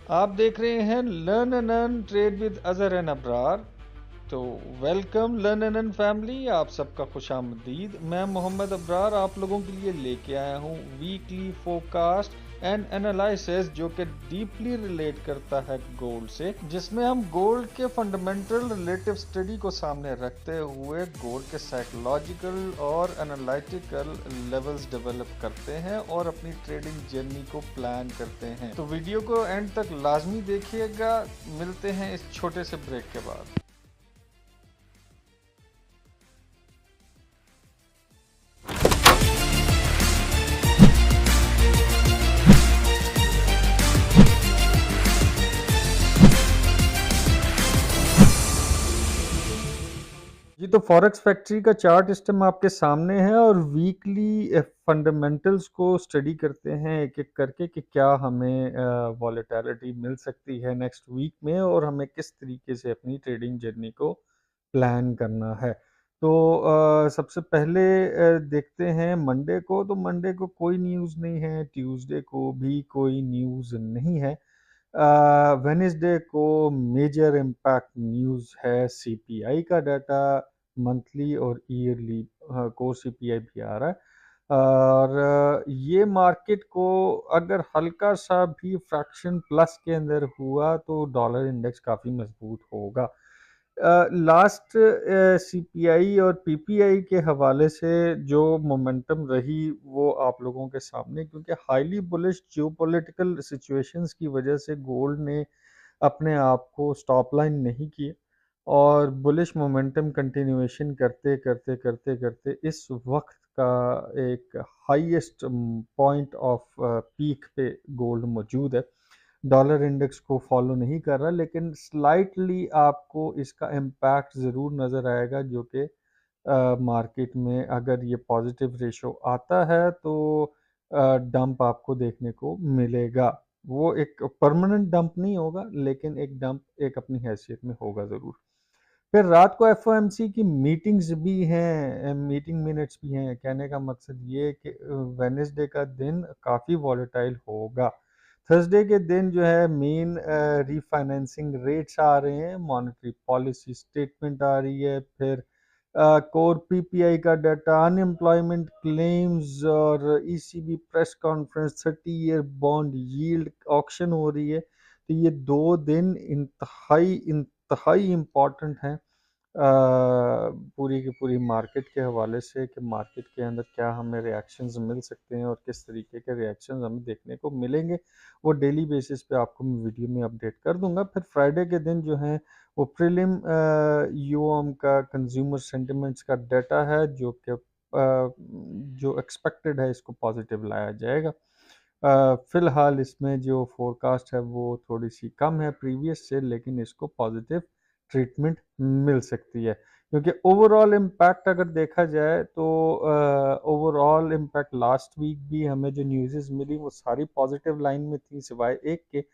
आप देख रहे हैं learn and earn trade with Azhar and Abrar. तो welcome learn and earn family, आप सबका खुशामदीद। मैं मोहम्मद अबरार आप लोगों के लिए लेके आया हूँ वीकली फोरकास्ट एंड एनालिसिस जो कि डीपली रिलेट करता है गोल्ड से, जिसमें हम गोल्ड के फंडामेंटल रिलेटिव स्टडी को सामने रखते हुए गोल्ड के साइकोलॉजिकल और एनालिटिकल लेवल्स डेवलप करते हैं और अपनी ट्रेडिंग जर्नी को प्लान करते हैं। तो वीडियो को एंड तक लाजमी देखिएगा। मिलते हैं इस छोटे से ब्रेक के बाद। जी, तो फॉरेक्स फैक्ट्री का चार्ट इस टाइम आपके सामने है और वीकली फंडामेंटल्स को स्टडी करते हैं एक एक करके कि क्या हमें वॉलेटिलिटी मिल सकती है नेक्स्ट वीक में और हमें किस तरीके से अपनी ट्रेडिंग जर्नी को प्लान करना है। तो सबसे पहले देखते हैं मंडे को। तो मंडे को कोई न्यूज़ नहीं है, ट्यूसडे को भी कोई न्यूज़ नहीं है। वेनेसडे को मेजर इम्पैक्ट न्यूज़ है सीपीआई का डाटा, मंथली और ईयरली कोर सीपीआई भी आ रहा है। और ये मार्केट को अगर हल्का सा भी फ्रैक्शन प्लस के अंदर हुआ तो डॉलर इंडेक्स काफ़ी मजबूत होगा। लास्ट सीपीआई और पीपीआई के हवाले से जो मोमेंटम रही वो आप लोगों के सामने, क्योंकि हाईली बुलिश जियोपॉलिटिकल सिचुएशंस की वजह से गोल्ड ने अपने आप को स्टॉप लाइन नहीं किए और बुलिश मोमेंटम कंटिन्यूएशन करते करते करते करते इस वक्त का एक हाईएस्ट पॉइंट ऑफ पीक पे गोल्ड मौजूद है। डॉलर इंडेक्स को फॉलो नहीं कर रहा, लेकिन स्लाइटली आपको इसका इम्पैक्ट ज़रूर नज़र आएगा, जो कि मार्केट में अगर ये पॉजिटिव रेशो आता है तो डंप आपको देखने को मिलेगा। वो एक परमानेंट डंप नहीं होगा, लेकिन एक डंप एक अपनी हैसियत में होगा ज़रूर। फिर रात को एफओएमसी की मीटिंग्स भी हैं, मीटिंग मिनट्स भी हैं। कहने का मकसद ये है कि वेडनेसडे का दिन काफ़ी वॉलेटाइल होगा। थर्सडे के दिन जो है मेन रीफाइनेंसिंग रेट्स आ रहे हैं, मॉनेटरी पॉलिसी स्टेटमेंट आ रही है, फिर कोर पीपीआई का डाटा, अनएम्प्लॉयमेंट क्लेम्स और ECB press conference, 30 year bond yield auction हो रही है। तो ये 2 दिन इंतहाई इम्पॉर्टेंट हैं पूरी की पूरी मार्केट के हवाले से कि मार्केट के अंदर क्या हमें रिएक्शंस मिल सकते हैं और किस तरीके के रिएक्शंस हमें देखने को मिलेंगे। वो डेली बेसिस पे आपको मैं वीडियो में अपडेट कर दूंगा। फिर फ्राइडे के दिन जो है वो प्रीलिम यूओम का कंज्यूमर सेंटिमेंट्स का डाटा है, जो कि जो एक्सपेक्टेड है इसको पॉजिटिव लाया जाएगा। फ़िलहाल इसमें जो फोरकास्ट है वो थोड़ी सी कम है प्रीवियस से, लेकिन इसको पॉजिटिव ट्रीटमेंट मिल सकती है, क्योंकि ओवरऑल इम्पैक्ट अगर देखा जाए तो ओवरऑल इम्पैक्ट लास्ट वीक भी हमें जो न्यूज़ मिली वो सारी पॉजिटिव लाइन में थी, सिवाय एक के।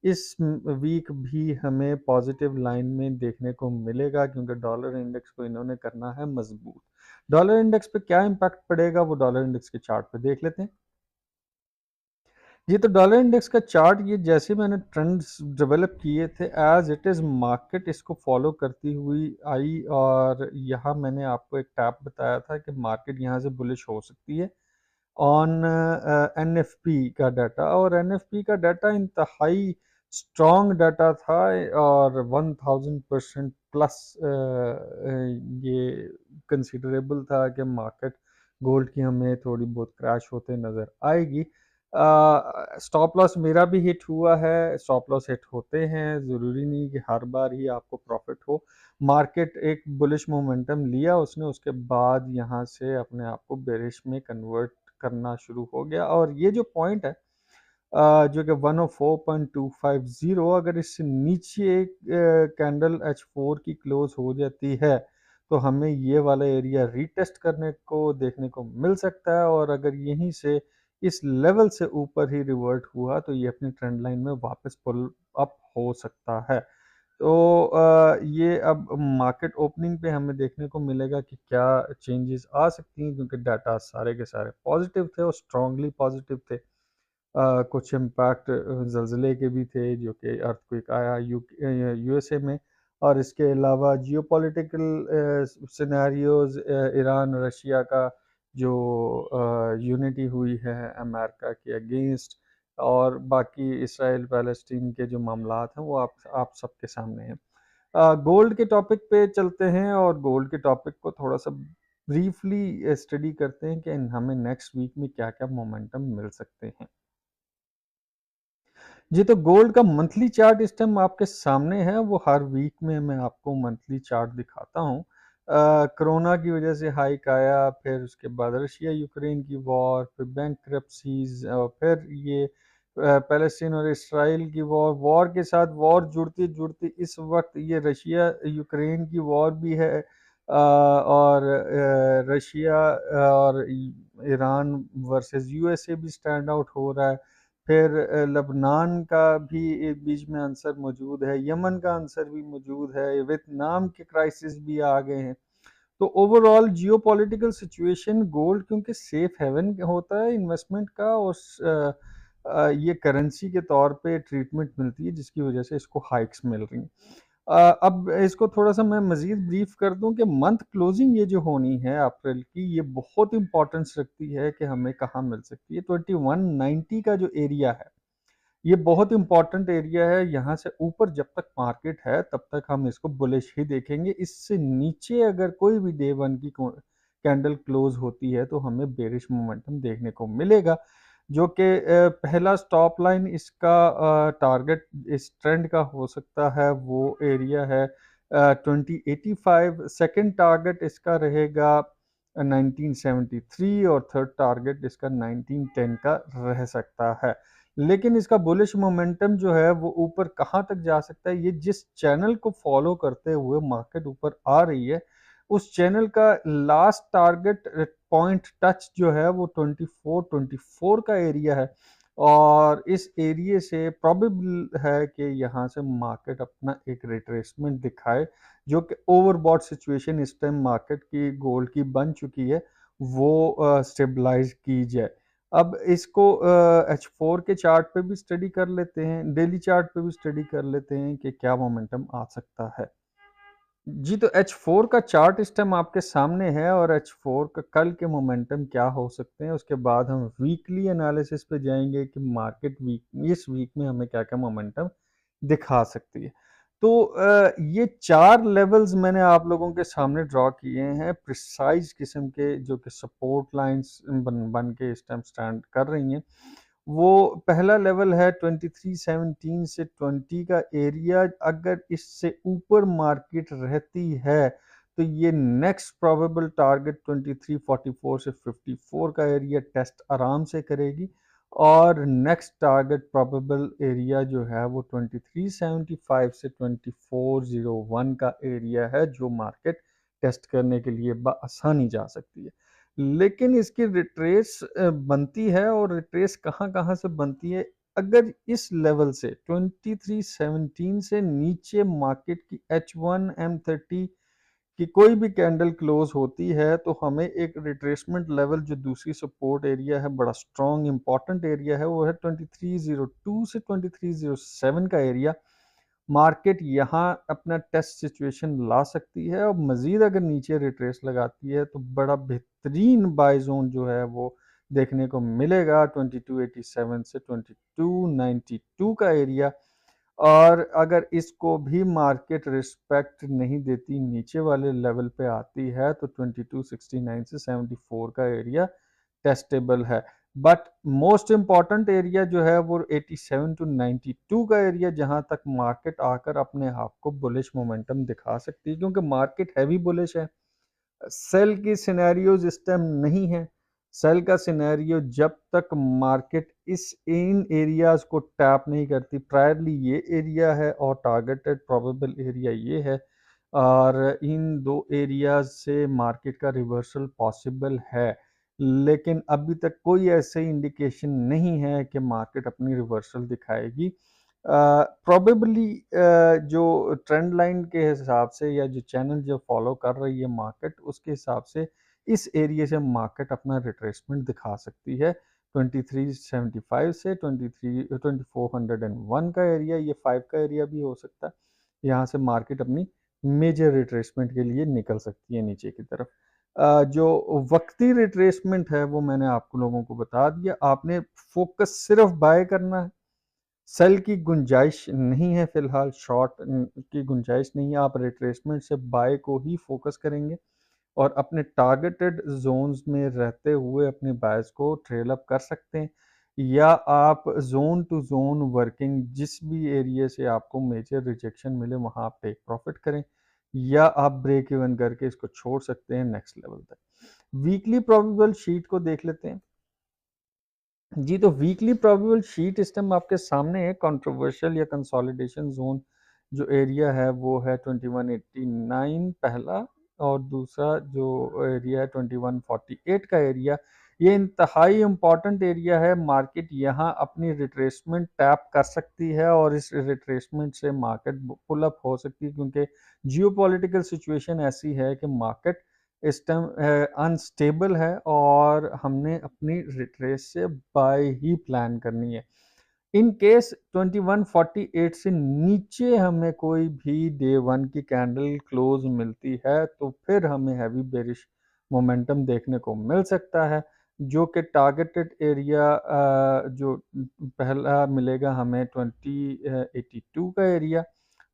इस वीक भी हमें पॉजिटिव लाइन में देखने को मिलेगा, क्योंकि डॉलर इंडेक्स को इन्होंने करना है मजबूत। डॉलर इंडेक्स पे क्या इम्पैक्ट पड़ेगा वो डॉलर इंडेक्स के चार्ट पे देख लेते हैं। जी, तो डॉलर इंडेक्स का चार्ट ये जैसे मैंने ट्रेंड्स डेवलप किए थे एज इट इज़ मार्केट इसको फॉलो करती हुई आई, और यहाँ मैंने आपको एक टैप बताया था कि मार्केट यहाँ से बुलिश हो सकती है ऑन एनएफपी का डाटा, और एनएफपी का डाटा इंतहाई स्ट्रॉन्ग डाटा था और 1000% प्लस ये कंसिडरेबल था कि मार्केट गोल्ड की हमें थोड़ी बहुत क्रैश होते नज़र आएगी। स्टॉप लॉस मेरा भी हिट हुआ है, स्टॉप लॉस हिट होते हैं, ज़रूरी नहीं कि हर बार ही आपको प्रॉफिट हो। मार्केट एक बुलिश मोमेंटम लिया उसने, उसके बाद यहाँ से अपने आप को बेरिश में कन्वर्ट करना शुरू हो गया, और ये जो पॉइंट है जो कि 104.250, अगर इससे नीचे एक कैंडल H4 की क्लोज हो जाती है तो हमें ये वाला एरिया रीटेस्ट करने को देखने को मिल सकता है, और अगर यहीं से इस लेवल से ऊपर ही रिवर्ट हुआ तो ये अपनी ट्रेंड लाइन में वापस पुल अप हो सकता है। तो ये अब मार्केट ओपनिंग पे हमें देखने को मिलेगा कि क्या चेंजेस आ सकती हैं, क्योंकि डाटा सारे के सारे पॉजिटिव थे और स्ट्रांगली पॉजिटिव थे। कुछ इम्पैक्ट ज़लज़ले के भी थे जो कि अर्थक्वेक आया यूएसए में, और इसके अलावा जियोपॉलिटिकल सिनेरियोज़, ईरान रशिया का जो यूनिटी हुई है अमेरिका के अगेंस्ट, और बाकी इसराइल पैलेस्टीन के जो मामलात हैं वो आप सबके सामने हैं। गोल्ड के टॉपिक पे चलते हैं और गोल्ड के टॉपिक को थोड़ा-सा ब्रीफली स्टडी करते हैं कि हमें नेक्स्ट वीक में क्या-क्या मोमेंटम मिल सकते हैं। जी, तो गोल्ड का मंथली चार्ट इस टाइम आपके सामने है, वो हर वीक में मैं आपको मंथली चार्ट दिखाता हूँ। कोरोना की वजह से हाइक आया, फिर उसके बाद रशिया यूक्रेन की वॉर, फिर बैंकरप्सीज़, और फिर ये पैलेस्टीन और इसराइल की वॉर, वॉर के साथ वॉर जुड़ते-जुड़ते इस वक़्त ये रशिया यूक्रेन की वॉर भी है, और रशिया और ईरान वर्सेस यूएसए भी स्टैंड आउट हो रहा है। फिर लबनान का भी एक बीच में आंसर मौजूद है, यमन का आंसर भी मौजूद है, वियतनाम के क्राइसिस भी आ गए हैं। तो ओवरऑल जियोपॉलिटिकल सिचुएशन, गोल्ड क्योंकि सेफ हेवन होता है इन्वेस्टमेंट का, और ये करेंसी के तौर पे ट्रीटमेंट मिलती है जिसकी वजह से इसको हाइक्स मिल रही हैं। अब इसको थोड़ा-सा मैं मज़ीद ब्रीफ कर दूँ कि मंथ क्लोजिंग ये जो होनी है अप्रैल की, ये बहुत इम्पोर्टेंस रखती है कि हमें कहाँ मिल सकती है। 2190 का जो एरिया है, ये बहुत इम्पोर्टेंट एरिया है। यहाँ से ऊपर जब तक मार्केट है तब तक हम इसको बुलिश ही देखेंगे। इससे नीचे अगर कोई भी डे 1 की कैंडल क्लोज होती है तो हमें बेरिश मोमेंटम देखने को मिलेगा, जो कि पहला स्टॉप लाइन इसका टारगेट इस ट्रेंड का हो सकता है, वो एरिया है 2085। सेकंड टारगेट इसका रहेगा 1973, और थर्ड टारगेट इसका 1910 का रह सकता है। लेकिन इसका बुलिश मोमेंटम जो है वो ऊपर कहाँ तक जा सकता है, ये जिस चैनल को फॉलो करते हुए मार्केट ऊपर आ रही है, उस चैनल का लास्ट टारगेट पॉइंट टच जो है वो 24 का एरिया है, और इस एरिया से प्रोबेबल है कि यहाँ से मार्केट अपना एक रिट्रेसमेंट दिखाए, जो कि ओवरबॉट सिचुएशन इस टाइम मार्केट की गोल्ड की बन चुकी है, वो स्टेबलाइज की जाए। अब इसको H4 के चार्ट पे भी स्टडी कर लेते हैं, डेली चार्ट पे भी स्टडी कर लेते हैं कि क्या मोमेंटम आ सकता है। जी, तो H4 का चार्ट इस टाइम आपके सामने है, और H4 का कल के मोमेंटम क्या हो सकते हैं, उसके बाद हम वीकली एनालिसिस पे जाएँगे कि मार्केट वीक इस वीक में हमें क्या-क्या मोमेंटम दिखा सकती है। तो ये 4 लेवल्स मैंने आप लोगों के सामने ड्रॉ किए हैं, प्रिसाइज़ किस्म के, जो कि सपोर्ट लाइन्स बन बन के इस टाइम स्टैंड कर रही हैं। वो पहला लेवल है 2317 से 20 का एरिया। अगर इससे ऊपर मार्केट रहती है तो ये नेक्स्ट प्रोबेबल टारगेट 2344 से 54 का एरिया टेस्ट आराम से करेगी, और नेक्स्ट टारगेट प्रोबेबल एरिया जो है वो 2375 से 2401 का एरिया है, जो मार्केट टेस्ट करने के लिए आसानी जा सकती है। लेकिन इसकी रिट्रेस बनती है, और रिट्रेस कहाँ-कहाँ से बनती है? अगर इस लेवल से 2317 से नीचे मार्केट की H1 M30 की कोई भी कैंडल क्लोज होती है, तो हमें एक रिट्रेसमेंट लेवल, जो दूसरी सपोर्ट एरिया है, बड़ा स्ट्रॉन्ग इंपॉर्टेंट एरिया है, वो है 2302 से 2307 का एरिया। मार्केट यहाँ अपना टेस्ट सिचुएशन ला सकती है, और मज़ीद अगर नीचे रिट्रेस लगाती है तो बड़ा बेहतरीन बाय जोन जो है वो देखने को मिलेगा 2287 से 2292 का एरिया। और अगर इसको भी मार्केट रिस्पेक्ट नहीं देती, नीचे वाले लेवल पे आती है, तो 2269 से 74 का एरिया टेस्टेबल है। बट मोस्ट इम्पॉर्टेंट एरिया जो है वो 87 टू 92 का एरिया, जहां तक मार्केट आकर अपने आप को बुलिश मोमेंटम दिखा सकती है, क्योंकि मार्केट हैवी बुलिश है। सेल की सिनेरियोज इस टाइम नहीं है। सेल का सिनेरियो जब तक मार्केट इन एरियाज को टैप नहीं करती, प्रायरली ये एरिया है और टारगेटेड प्रोबेबल एरिया ये है, और इन दो एरियाज से मार्केट का रिवर्सल पॉसिबल है। लेकिन अभी तक कोई ऐसे इंडिकेशन नहीं है कि मार्केट अपनी रिवर्सल दिखाएगी। प्रोबेबली जो ट्रेंड लाइन के हिसाब से, या जो चैनल जो फॉलो कर रही है मार्केट, उसके हिसाब से इस एरिया से मार्केट अपना रिट्रेसमेंट दिखा सकती है 2375 से 2401 का एरिया, ये 5 का एरिया भी हो सकता है। यहाँ से मार्केट अपनी मेजर रिट्रेसमेंट के लिए निकल सकती है नीचे की तरफ। जो वक्ती रिट्रेसमेंट है वो मैंने आपको लोगों को बता दिया। आपने फोकस सिर्फ बाय करना है, सेल की गुंजाइश नहीं है, फिलहाल शॉर्ट की गुंजाइश नहीं है। आप रिट्रेसमेंट से बाय को ही फोकस करेंगे और अपने टारगेटेड जोन्स में रहते हुए अपने बायस को ट्रेल अप कर सकते हैं, या आप जोन टू जोन वर्किंग जिस भी एरिया से आपको मेजर रिजेक्शन मिले वहां आप टेक प्रॉफिट करें, या आप ब्रेक इवन करके इसको छोड़ सकते हैं नेक्स्ट लेवल तक। वीकली प्रोबेबल शीट को देख लेते हैं जी। तो वीकली प्रोबेबल शीट इस टाइम आपके सामने है। कंट्रोवर्शियल या कंसोलिडेशन जोन जो एरिया है वो है 2189 पहला, और दूसरा जो एरिया है 2148 का एरिया। ये इंतहाई इम्पॉर्टेंट एरिया है। मार्केट यहाँ अपनी रिट्रेसमेंट टैप कर सकती है और इस रिट्रेसमेंट से मार्केट पुल अप हो सकती है, क्योंकि जियोपॉलिटिकल सिचुएशन ऐसी है कि मार्केट इस टाइम अनस्टेबल है और हमने अपनी रिट्रेस से बाय ही प्लान करनी है। इन केस 2148 से नीचे हमें कोई भी डे वन की कैंडल क्लोज मिलती है तो फिर हमें हैवी बेरिश मोमेंटम देखने को मिल सकता है, जो कि टारगेटेड एरिया जो पहला मिलेगा हमें 2082 का एरिया,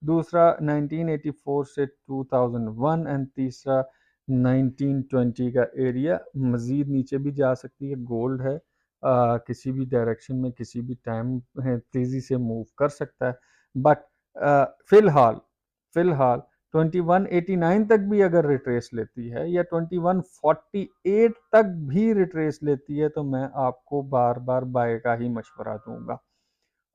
दूसरा 1984 से 2001 एंड तीसरा 1920 का एरिया। मज़ीद नीचे भी जा सकती है, गोल्ड है, किसी भी डायरेक्शन में किसी भी टाइम तेज़ी से मूव कर सकता है। बट फिलहाल फिलहाल 2189 तक भी अगर रिट्रेस लेती है या 2148 तक भी रिट्रेस लेती है तो मैं आपको बार बार बाय का ही मशवरा दूंगा,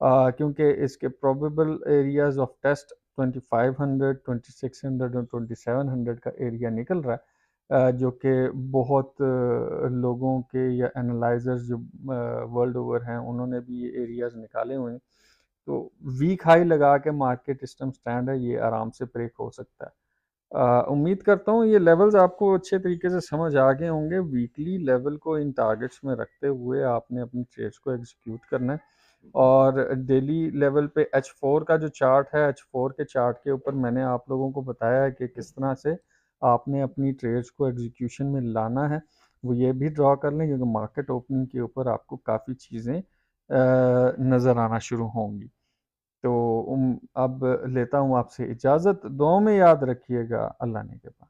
क्योंकि इसके प्रोबेबल एरियाज ऑफ टेस्ट 2500, 2600 और 2700 का एरिया निकल रहा है, जो कि बहुत लोगों के या एनालाइजर्स जो वर्ल्ड ओवर हैं उन्होंने भी ये एरियाज निकाले हुए हैं। तो वीक हाई लगा के मार्केट इस टाइम स्टैंड है, ये आराम से ब्रेक हो सकता है। उम्मीद करता हूँ ये लेवल्स आपको अच्छे तरीके से समझ आ गए होंगे। वीकली लेवल को इन टारगेट्स में रखते हुए आपने अपनी ट्रेड्स को एग्जीक्यूट करना है, और डेली लेवल पे H4 का जो चार्ट है, H4 के चार्ट के ऊपर मैंने आप लोगों को बताया है कि किस तरह से आपने अपनी ट्रेड्स को एग्जीक्यूशन में लाना है। वो ये भी ड्रॉ कर लें क्योंकि मार्केट ओपनिंग के ऊपर आपको काफ़ी चीज़ें नज़र आना शुरू होंगी। तो अब लेता हूँ आपसे इजाज़त। दुआओं में याद रखिएगा। अल्लाह ने के बाद।